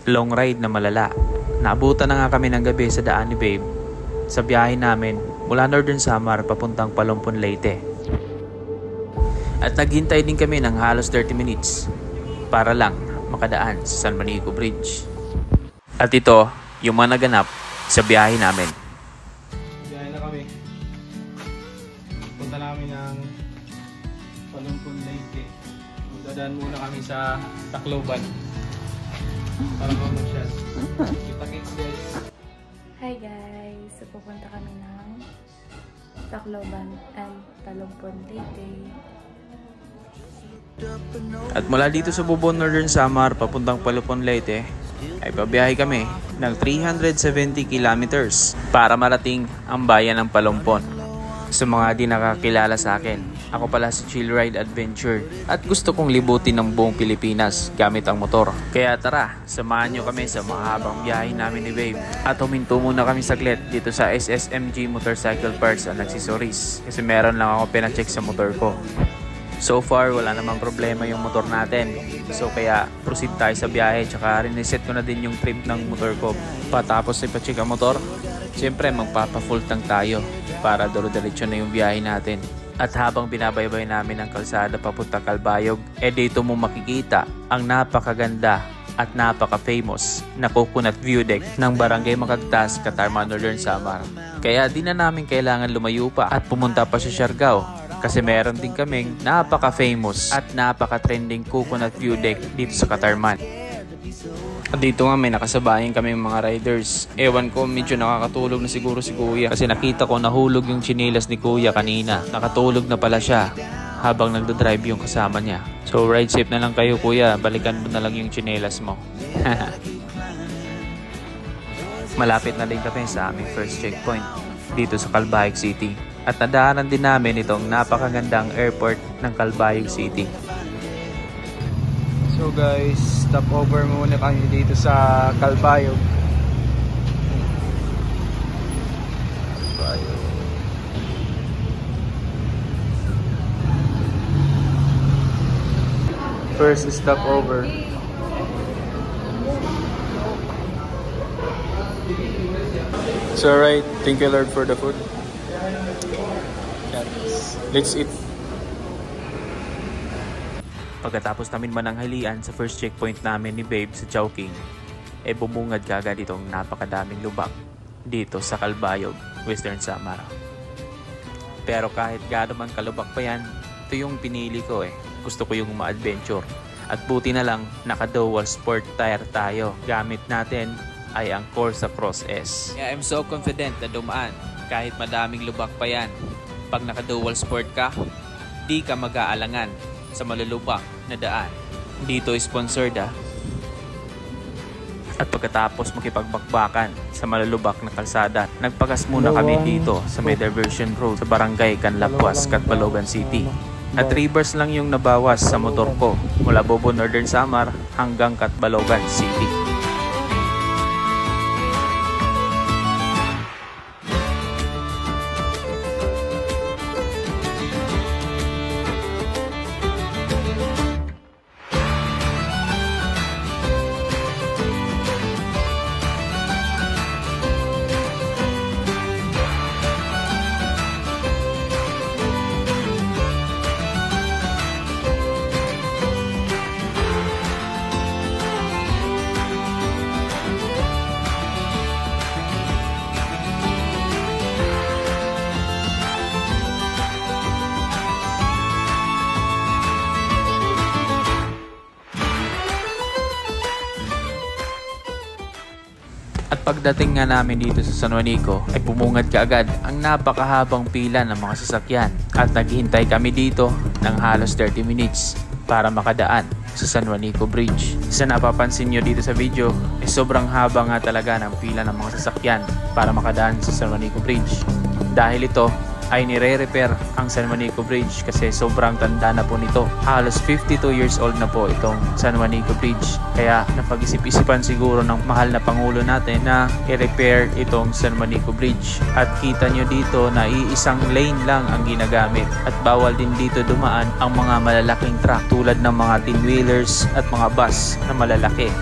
long ride na malala. Naabutan na nga kami ng gabi sa daan ni Babe sa biyahe namin mula Northern Samar papuntang Palumpon, Leyte. At naghintay din kami ng halos 30 minutes para lang makadaan sa San Juanico Bridge. At ito yung mga naganap sa biyahe namin. Biyahe na kami. Punta namin ng Palumpon, Leyte. Dadaan muna kami sa Tacloban para mamasyal. Kita-kits guys. Hi guys! So pupunta kami ng Tacloban and Palumpon, Leyte. At mula dito sa Bubon, Northern Samar papuntang Palumpon, Leyte ay pabiyahe kami ng 370 kilometers para marating ang bayan ng Palumpon. Sa mga di nakakilala sa akin, ako pala si Chill Ride Adventure at gusto kong libutin ng buong Pilipinas gamit ang motor. Kaya tara, samahan nyo kami sa mahabang biyahe namin ni Babe. At huminto muna kami saglit dito sa SSMG Motorcycle Parts and Accessories kasi meron lang ako pinacheck sa motor ko. So far, wala namang problema yung motor natin. So kaya proceed tayo sa biyahe. Tsaka reset ko na din yung trim ng motor ko. Patapos ipacheck ang motor, siyempre magpapa-full tank tayo para duro-diretso na yung biyahe natin. At habang binabaybay namin ang kalsada papunta Calbayog, dito mo makikita ang napakaganda at napaka-famous na coconut view deck ng Barangay Macagtas, Catarman, Northern Samar. Kaya di na namin kailangan lumayo pa at pumunta pa sa Siargao kasi meron din kaming napaka-famous at napaka-trending coconut view deck dito sa Catarman. At dito nga may nakasabayan kami mga riders. Ewan ko, medyo nakakatulog na siguro si Kuya kasi nakita ko nahulog yung chinelas ni Kuya kanina. Nakatulog na pala siya habang nagdadrive yung kasama niya. So ride safe na lang kayo Kuya, balikan mo na lang yung chinelas mo. Malapit na din kami sa aming first checkpoint dito sa Calbayog City. At nadaanan din namin itong napakagandang airport ng Calbayog City. So guys, stop over muna kami dito sa Calbayog. First stop over. So alright, thank you Lord for the food. Let's eat. Pagkatapos namin mananghalian sa first checkpoint namin ni Babe sa Chowking, bumungad kagad itong napakadaming lubak dito sa Calbayog, Western Samar. Pero kahit gaano man kalubak pa yan, ito yung pinili ko Gusto ko yung ma-adventure. At buti na lang, naka-dual sport tire tayo. Gamit natin ay ang Corsa Cross S. Yeah, I'm so confident na dumaan kahit madaming lubak pa yan. Pag naka-dual sport ka, di ka mag-aalangan sa malulubak na daan. Dito sponsored At pagkatapos makipagbakbakan sa malulubak na kalsada, nagpagas muna kami dito sa may diversion road sa Barangay Canlapuas, Catbalogan City. At 3 bars lang yung nabawas sa motor ko mula Bubon, Northern Samar hanggang Catbalogan City. At pagdating nga namin dito sa San Juanico ay bumungad kaagad ang napakahabang pila ng mga sasakyan at naghihintay kami dito ng halos 30 minutes para makadaan sa San Juanico Bridge. Sa napapansin nyo dito sa video ay sobrang haba nga talaga ng pila ng mga sasakyan para makadaan sa San Juanico Bridge. Dahil ito ay nire-repair ang San Juanico Bridge kasi sobrang tanda na po nito. Halos 52 years old na po itong San Juanico Bridge. Kaya napag-isip-isipan siguro ng mahal na Pangulo natin na i-repair itong San Juanico Bridge. At kita nyo dito na iisang lane lang ang ginagamit at bawal din dito dumaan ang mga malalaking truck tulad ng mga 10-wheelers at mga bus na malalaki.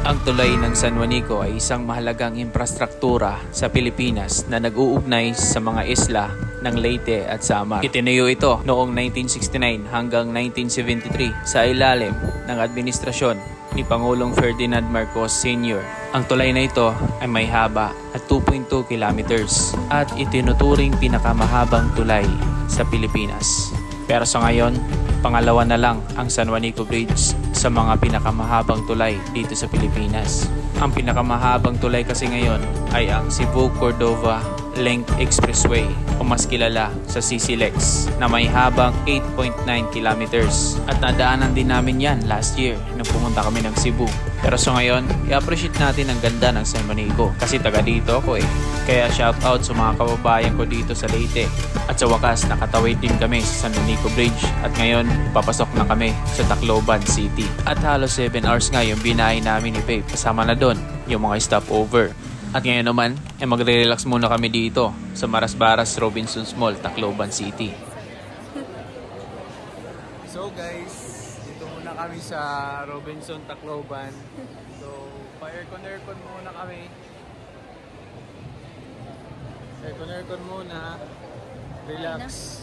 Ang tulay ng San Juanico ay isang mahalagang infrastruktura sa Pilipinas na nag-uugnay sa mga isla ng Leyte at Samar. Itinayo ito noong 1969 hanggang 1973 sa ilalim ng administrasyon ni Pangulong Ferdinand Marcos Sr. Ang tulay na ito ay may haba at 2.2 kilometers at itinuturing pinakamahabang tulay sa Pilipinas. Pero sa ngayon, pangalawa na lang ang San Juanico Bridge sa mga pinakamahabang tulay dito sa Pilipinas. Ang pinakamahabang tulay kasi ngayon ay ang Cebu-Cordova Link Expressway o mas kilala sa CCLEX na may habang 8.9 kilometers. At nadaanan din namin yan last year nung pumunta kami ng Cebu. Pero sa ngayon, i-appreciate natin ang ganda ng San Juanico kasi taga dito ako eh. Kaya shoutout sa mga kababayan ko dito sa Leyte. At sa wakas, nakatawid din kami sa San Juanico Bridge at ngayon, papasok na kami sa Tacloban City. At halos 7 hours nga yung binahay namin ni Babe. Kasama na doon yung mga stopover. At ngayon naman, magre-relax muna kami dito sa Marasbaras Robinsons Mall, Tacloban City. So guys, dito muna kami sa Robinson, Tacloban. So, pa-aircon muna kami. Aircon muna. Relax. Yes.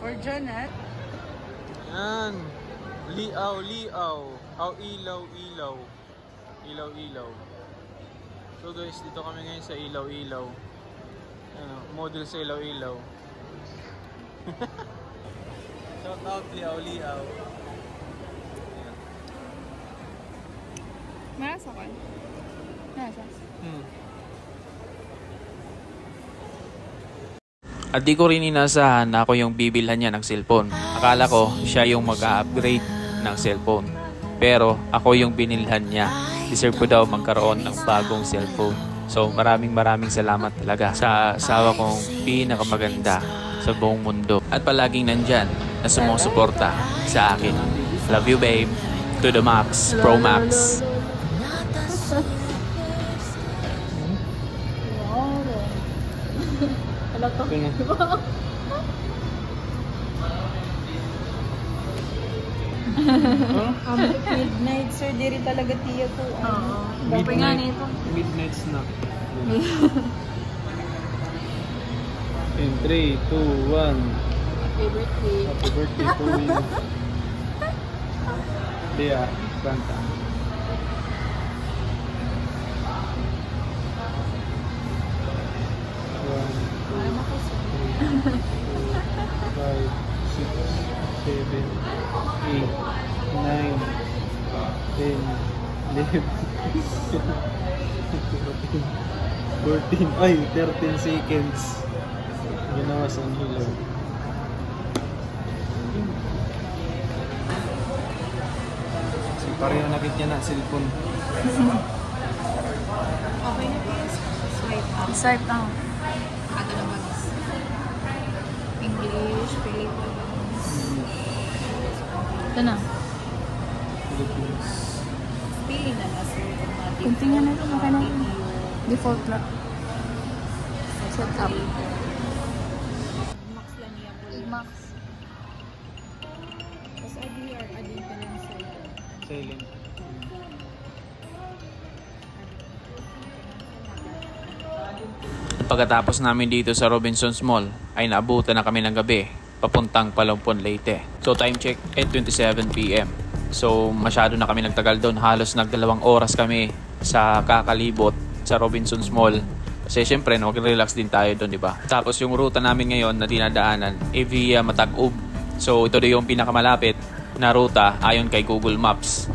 For Janet. Yan. Liaw. Aw, ilaw. Ilaw. So guys, dito kami ngayon sa ilaw. Ano, model sa ilaw. Shout out liaw. Nasa ko. Nasa. At di ko rin inasahan na ako yung bibilhan niya ng cellphone. Akala ko siya yung mag-upgrade ng cellphone. Pero ako yung binilhan niya. Deserve ko daw magkaroon ng bagong cellphone. So maraming salamat talaga sa asawa kong pinakamaganda sa buong mundo. At palaging nandyan na sumusuporta sa akin. Love you babe. To the max. Pro Max. Midnight surgery talaga tiya ko. Dapat nga nito. Midnight snack. In 3, 2, 1. Happy birthday. Happy birthday to you. Dia, kanta. Five, 6, 7, 8, 9, 10, 11, 14, ay, 13 seconds. Ginawas ang hilaw. Si pareho nakit niya na cellphone. Okay na please. Swipe up. Swipe down. Ato naman is English, Philippines. Ito na. Philippines. Pili na na sir. Continue na ito. Okay na. Default lang. Set up. Max lang niya po. Max. Tapos ADR, adin ka lang sir. Silent. At Pagkatapos namin dito sa Robinsons Mall ay naabutan na kami ng gabi papuntang Palompon, Leyte. So time check 8:27 PM. So masyado na kami nagtagal doon. Halos nag2 oras kami sa kakalibot sa Robinsons Mall. Kasi syempre mag-relax din tayo doon, di ba? Tapos yung ruta namin ngayon na dinadaanan ay via Matag-Ub. So ito din yung pinakamalapit na ruta ayon kay Google Maps.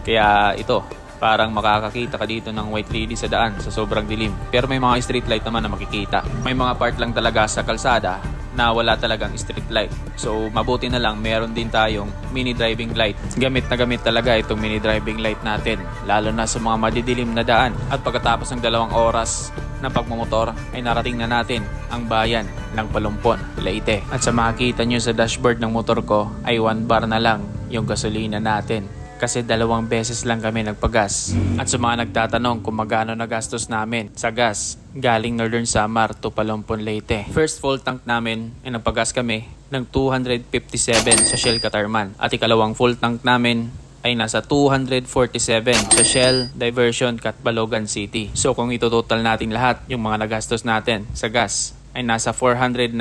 Kaya ito, parang makakakita ka dito ng white lady sa daan sa sobrang dilim. Pero may mga street light naman na makikita. May mga part lang talaga sa kalsada na wala talagang street light. So mabuti na lang meron din tayong mini driving light. Gamit na gamit talaga itong mini driving light natin, lalo na sa mga madidilim na daan. At pagkatapos ng 2 oras na pagmumotor ay narating na natin ang bayan ng Palompon, Leyte. At sa makikita nyo sa dashboard ng motor ko ay 1 bar na lang yung gasolina natin. Kasi 2 beses lang kami nagpagas. At sa mga nagtatanong kung magkano nagastos namin sa gas galing Northern Samar to Palompon, Leyte. First full tank namin ay nagpagas kami ng 257 sa Shell Catarman. At ikalawang full tank namin ay nasa 247 sa Shell Diversion Catbalogan City. So kung itototal natin lahat yung mga nagastos natin sa gas ay nasa 498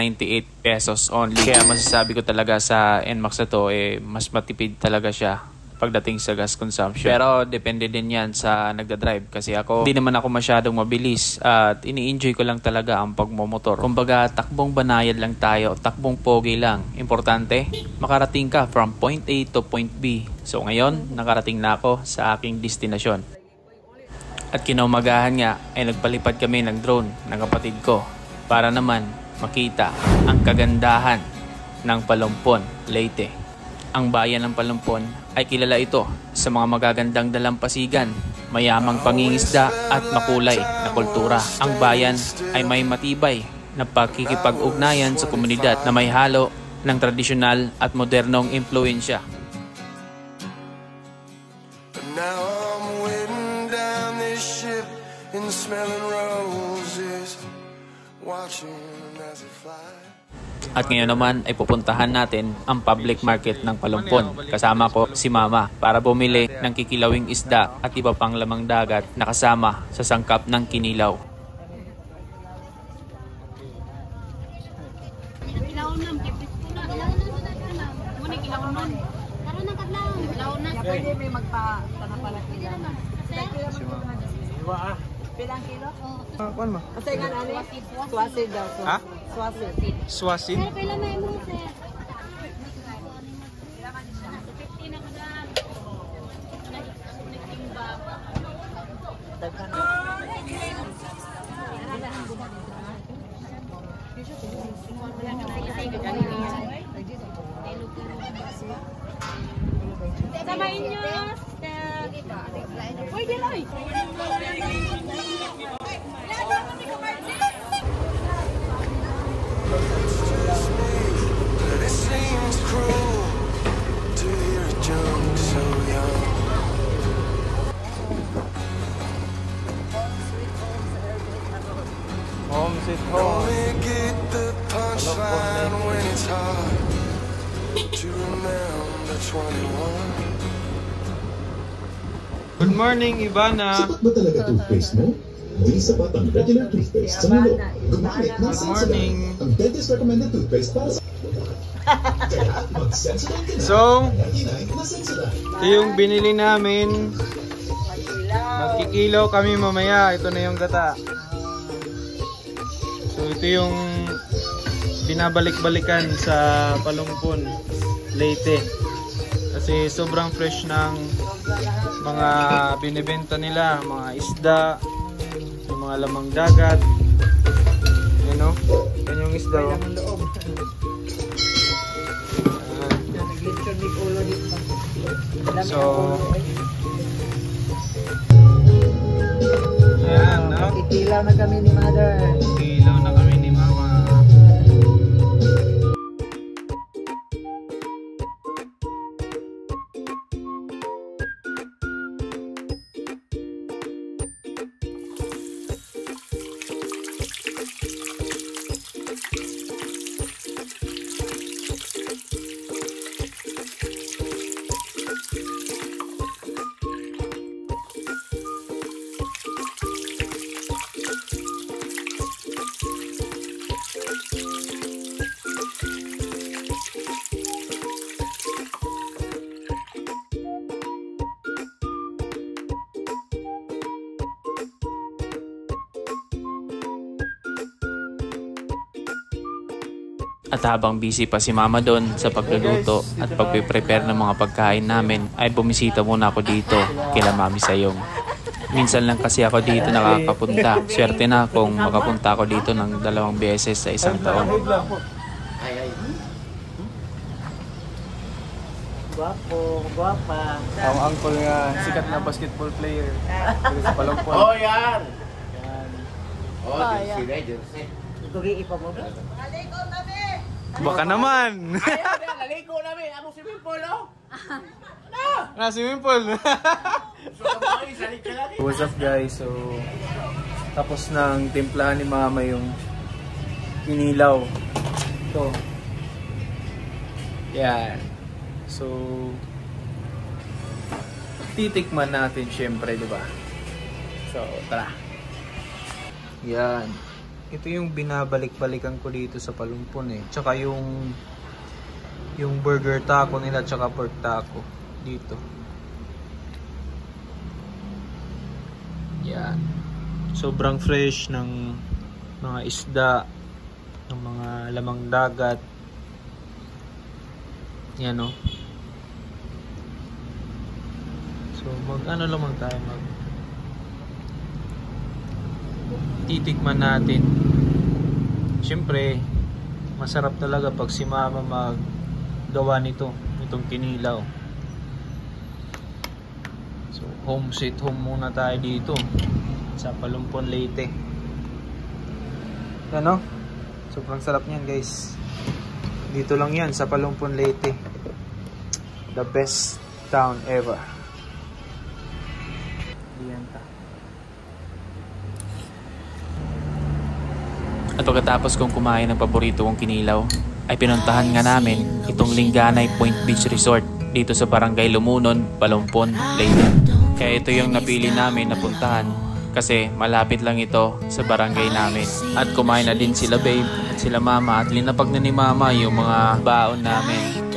pesos only. Kaya masasabi ko talaga sa NMAX na to mas matipid talaga siya pagdating sa gas consumption. Pero depende din yan sa nagdadrive. Kasi ako, hindi naman ako masyadong mabilis at ini-enjoy ko lang talaga ang pagmumotor. Kumbaga, takbong banayad lang tayo, takbong pogi lang. Importante, makarating ka from point A to point B. So ngayon, nakarating na ako sa aking destinasyon. At kinaumagahan nga ay nagpalipad kami ng drone ng kapatid ko para naman makita ang kagandahan ng Palompon, Leyte. Ang bayan ng Palompon ay kilala ito sa mga magagandang dalampasigan, mayamang pangingisda at makulay na kultura. Ang bayan ay may matibay na pakikipag-ugnayan sa komunidad na may halo ng tradisyonal at modernong impluensya. At ngayon naman ay pupuntahan natin ang public market ng Palompon. Kasama ko si Mama para bumili ng kikilawing isda at iba pang lamang dagat na kasama sa sangkap ng kinilaw. Pilang kilo? Kuan mo? Kasi nga nani? Swasid daw. Ha? Swasid. Swasin? Pero pila na mo sir? Samain nyo. Uy, Diloy! It seems cruel to hear a joke so young. Home sweet home. Only get the punchline when it's hard to remember 21. Good morning, Ivana. Sapat ba talaga toothpaste mo? Di sapat ang regular toothpaste sa mulo. Gumamit ng Sensodyne, ang dentist recommended toothpaste para sa... Kaya mag-Sensodyne ka na. So, 99 na Sensodyne. ito yung binili namin. Magkikilaw kami mamaya. Ito na yung gata. So, ito yung binabalik-balikan sa Palompon, Leyte. Kasi sobrang fresh ng mga binibenta nila, mga isda, yung mga lamang dagat. Yan o, yan yung isda o. So, ayan, no? Ikilaw na kami ni Mother. Ilaw na kami ni Mama. At habang busy pa si mama doon sa pagluluto at pagpe-prepare ng mga pagkain namin, ay bumisita muna ako dito kila Mami Sayong. Minsan lang kasi ako dito nakakapunta. Swerte na kung makapunta ako dito ng 2 beses sa isang taon. Guwapa. Ang uncle nga, sikat na basketball player. Dito sa Palampon. Oh, yan! Yan. Oh, jersey na, jersey. Baka naman! Ayaw, naligo namin. Ano swimming pool, oh? Na, swimming pool! Salit ka lang. What's up guys? So, tapos ng timplahan ni mama yung kinilaw. Ito. Yan. So, titikman natin syempre, di ba? So, tara. Yan. Ito yung binabalik-balikan ko dito sa Palumpon eh. Tsaka yung burger taco nila tsaka pork taco dito. Yan. Sobrang fresh ng mga isda, ng mga lamang dagat. Yan o. So mag-ano lamang tayo, titikman natin. Siyempre, masarap talaga pag si mama maggawa itong kinilaw. So, home sweet home muna tayo dito sa Palumpon, Leyte. Ano? Sobrang sarap niyan, guys. Dito lang yan sa Palumpon, Leyte. The best town ever. Diyan ta. At pagkatapos kong kumain ng paborito kong kinilaw, ay pinuntahan nga namin itong Linganay Point Beach Resort dito sa Barangay Lumunon, Palumpon, Leyte. Kaya ito yung napili namin na puntahan kasi malapit lang ito sa barangay namin. At kumain na din sila babe at sila mama at linapag na ni mama yung mga baon namin.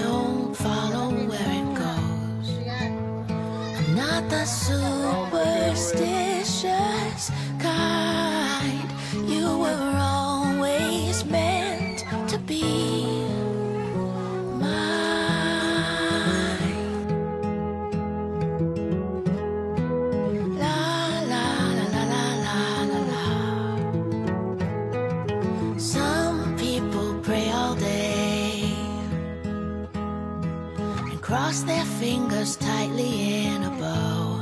Cross their fingers tightly in a bow,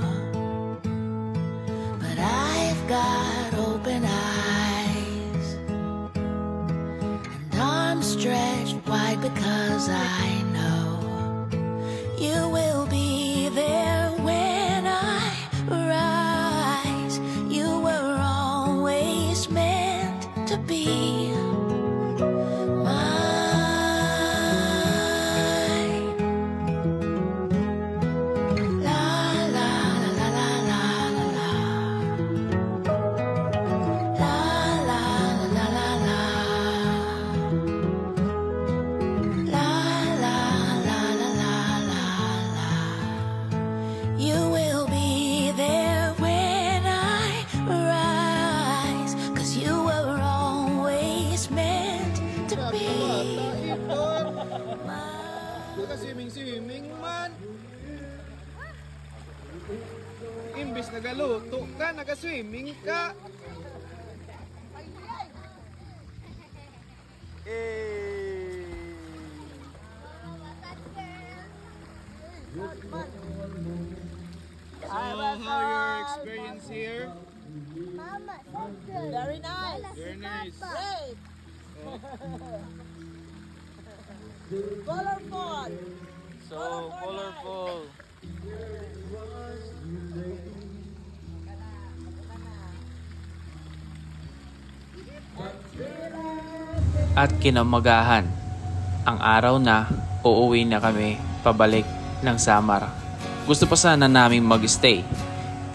but I've got open eyes and arms stretched wide because I know you will be there when I rise. You were always meant to be. Swimming man. Imbis nagaluto ka, naga-swimming ka. So, how your experience here? Very nice. Very nice. Great. Colorful. So colorful. At kinamagahan, ang araw na uuwi na kami pabalik ng Samar. Gusto pa sana naming mag-stay,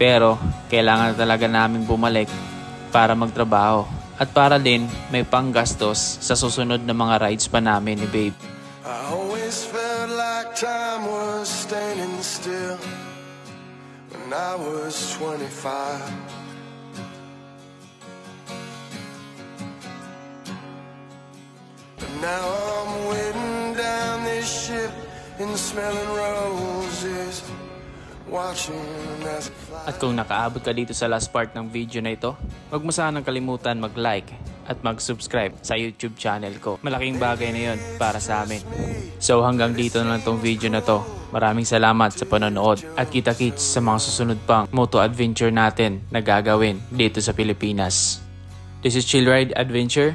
pero kailangan talaga namin bumalik para magtrabaho at para din may panggastos sa susunod na mga rides pa namin ni babe. I always felt like time was standing still when I was 25. But now smelling roses, watching as it flies. At kung nakaabot ka dito sa last part ng video na ito, huwag mo sanang kalimutan mag-like at mag-subscribe sa YouTube channel ko. Malaking bagay na yun para sa amin. So hanggang dito na lang tong video na to. Maraming salamat sa panonood at kita-kits sa mga susunod pang moto adventure natin na gagawin dito sa Pilipinas. This is Chill Ride Adventure.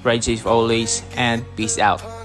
Ride safe always and peace out.